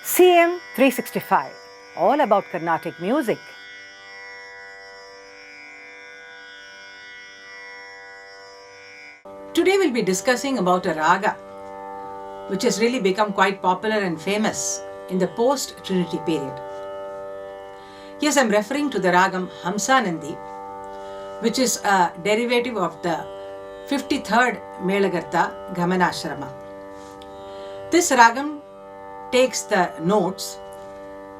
CM 365, all about Carnatic music. Today we'll be discussing about a raga which has really become quite popular and famous in the post-Trinity period. Yes, I'm referring to the ragam Hamsanandi, which is a derivative of the 53rd Melagartha Gamanashrama. This ragam takes the notes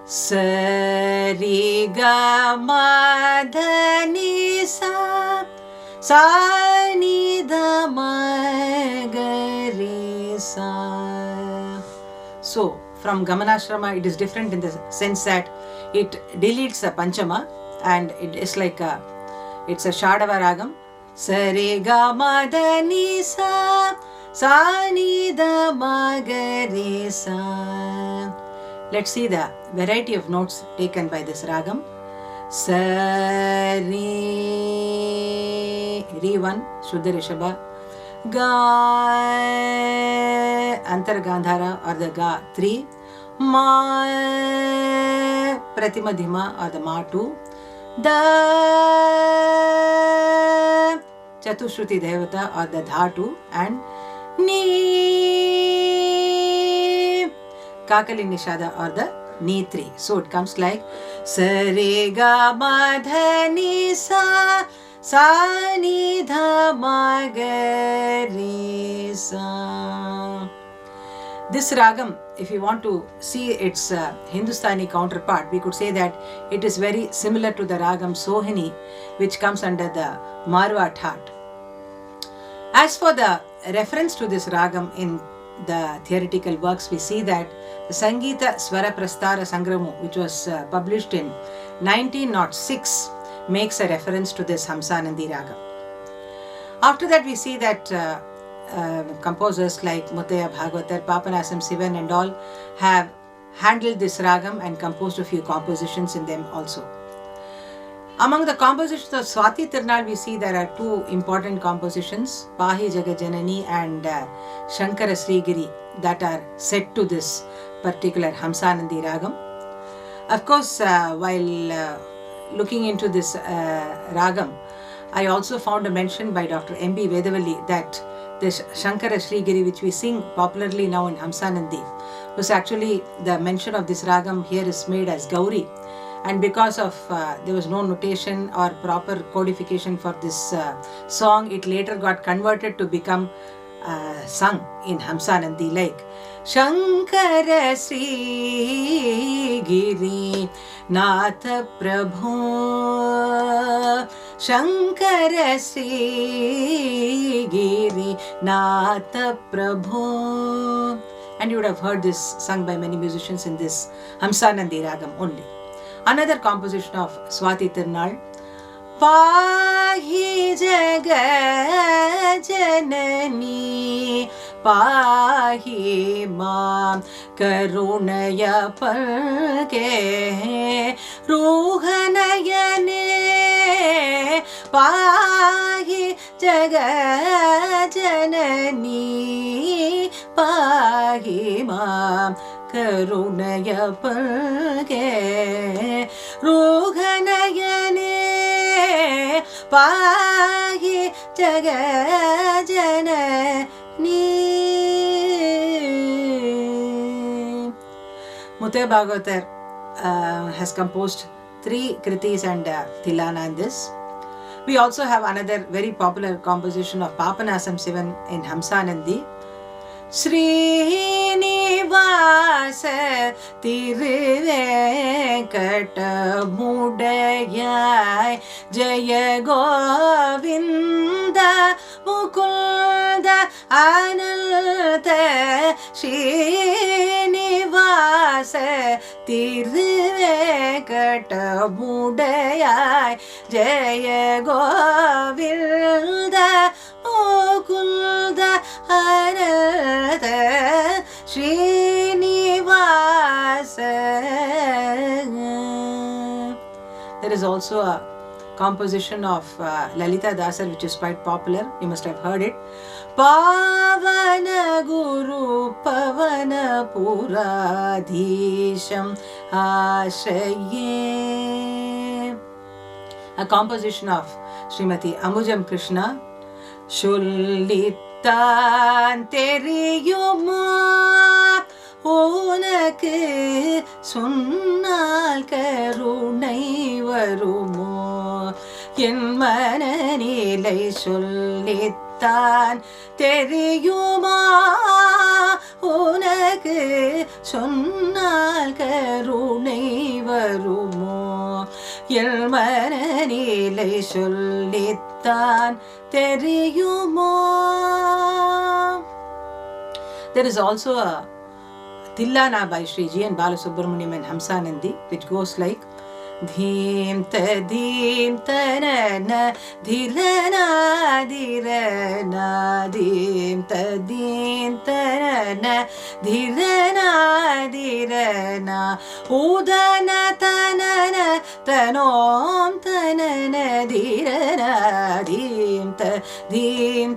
Sa Re Ga Ma Dha Ni Sa Sa Ni Dha Ma Ga Re Sa. So, from Gamanashrama, it is different in the sense that it deletes the Panchama and it is like it's a Shadava ragam. Sa Re Ga Ma Dha Ni Sa Sa Ni Dha Ma Ga Re Sa. Let's see the variety of notes taken by this ragam. Sa Re, Re 1, Shuddha Rishabha. Ga, Antar Gandhara or the Ga 3. Ma, Pratimadhima or the Ma 2. Da, Chatushruti Devata or the Dha 2. And Ni, Kakali Nishada or the Ni 3. So it comes like Sa Re Ga Ma Dha Ni Sa Sa Ni Dha Ma Ga Re Sa. This ragam, if you want to see its Hindustani counterpart, we could say that it is very similar to the ragam Sohini, which comes under the Marwa Thaat. As for the reference to this ragam in the theoretical works, we see that the Sangeetha Swara Prastara Sangramu, which was published in 1906, makes a reference to this Hamsanandi raga. After that, we see that composers like Mudhra, Bhagavatar, Papanasam, Sivan and all have handled this ragam and composed a few compositions in them also. Among the compositions of Swati Tirunal, we see there are two important compositions, Pahi Jagajanani and Shankara Srigiri, that are set to this particular Hamsanandi ragam. Of course, while looking into this ragam, I also found a mention by Dr. M.B. Vedavalli that this Shankara Srigiri, which we sing popularly now in Hamsanandi, was actually the mention of this ragam here is made as Gauri. And because of there was no notation or proper codification for this song, it later got converted to become sung in Hamsanandi like Shankara Sri Giri Natha Prabhu Shankara Sri Giri Natha Prabhu. And you would have heard this sung by many musicians in this Hamsanandi ragam only. Another composition of Swati Tirunal, Pahi Jagajanani Pahi Mam Karunaya Palke Ruhanayane Pahi Jagajanani Pahi Mam Karunaya Palke Ruhanayane Pahi Jagajanani. Mudhra Bhagavatar has composed 3 kritis and Tilana in this. We also have another very popular composition of Papanasam Sivan in Hamsanandi. Srinivasa Tiruvenkata Mudayai Jaya Govinda Mukunda Ananta Srinivasa Tiruvenkata Mudayai Jaya Govinda Mukunda Ananta Srinivasa. There is also a composition of Lalita Dasar which is quite popular. You must have heard it. Pavana Guru Pavana Puradhisham Ashaye. A composition of Srimati Amujam Krishna. Shullitan Teriyuma உனக்கு சொன்னால் கருணை வருமோ என் மனநிலை சொல்லித்தான் தெரியுமா உனக்கு சொன்னால் கருணை வருமோ என் மனநிலை சொல்லித்தான் தெரியுமா. There is also a Tillana by Sri G. N. Balasubramaniam and Hamsanandi, which goes like Dheem ta na na dhilana dhirana Dheem ta na na dhilana dhirana Udana tanana tanom tanana dhirana Dheem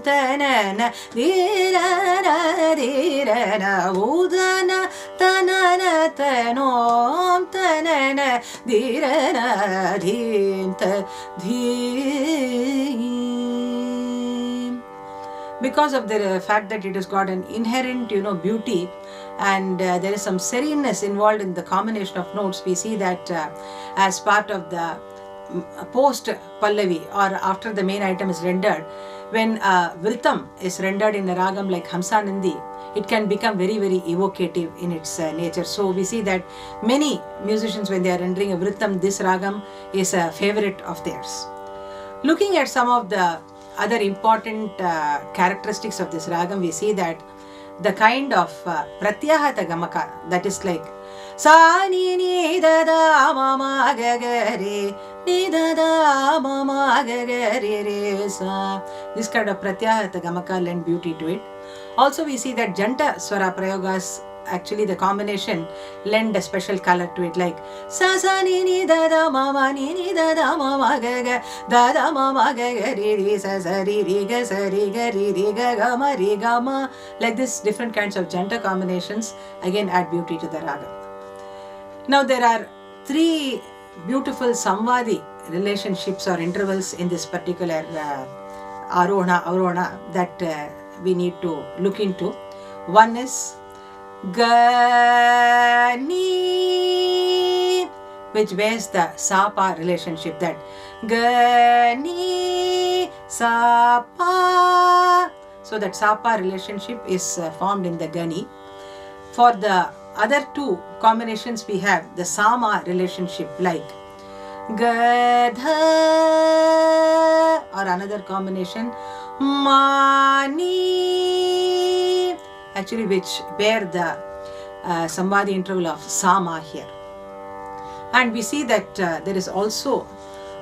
ta na na dhirana dhirana Udana tanana tanom tanana dhirana because of the fact that it has got an inherent beauty and there is some sereneness involved in the combination of notes. We see that as part of the post pallavi or after the main item is rendered, when vritam is rendered in a ragam like Hamsanandi, it can become very, very evocative in its nature. So we see that many musicians, when they are rendering a vritam, this ragam is a favorite of theirs. Looking at some of the other important characteristics of this ragam, we see that the kind of pratyahata gamaka, that is like sa ni ni da da ma ma ga ga re ni da da ma ma ga ga re re sa, this kind of pratyahata gamaka lend beauty to it. Also we see that Janta Swara Prayogas, actually the combination lend a special color to it, like sa sa ni ni da da ma ma ni ni da da ma ma ga ga da da ma ma ga ga re re sa sa re re ga sa re ga re re ga ga ma re ga ma. Like this, different kinds of Janta combinations again add beauty to the raga. Now there are three beautiful Samvadi relationships or intervals in this particular Arona that we need to look into. One is Gani, which bears the Sapa relationship, that Gani Sapa. So that Sapa relationship is formed in the Gani. For the other two combinations we have the Sama relationship, like Gadha, or another combination Mani, actually which bear the Samvadi interval of Sama here. And we see that there is also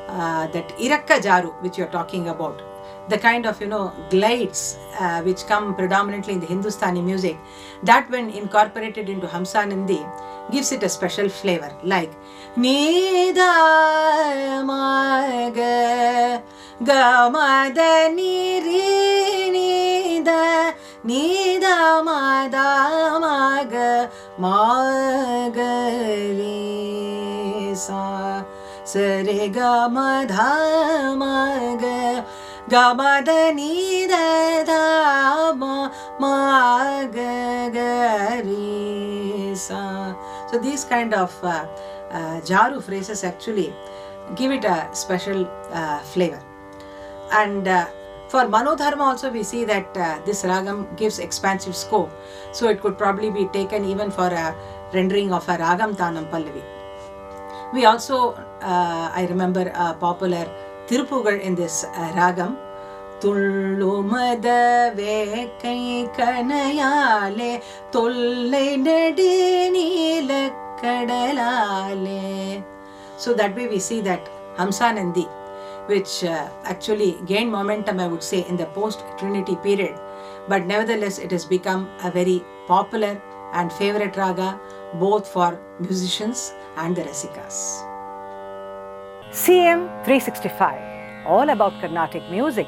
that Irakka Jaru which you are talking about, the kind of glides which come predominantly in the Hindustani music, that when incorporated into Hamsanandi gives it a special flavor, like Nida Maga Gamada Niri Nida Nida Mada Maga Magari Sa Sare Gamada Maga Gamada Nida Dama Magari Sa. So these kind of Jaru phrases actually give it a special flavor. And for Manodharma also we see that this ragam gives expansive scope. So it could probably be taken even for a rendering of a ragam Tanam Pallavi. We also, I remember a popular Tirupugal in this ragam. Tullu mada vekai kanayale tollai nadi neela kadalale. So that way we see that Hamsanandi, which actually gained momentum, I would say, in the post-Trinity period, but nevertheless it has become a very popular and favorite raga both for musicians and the Rasikas. CM 365, all about Carnatic music.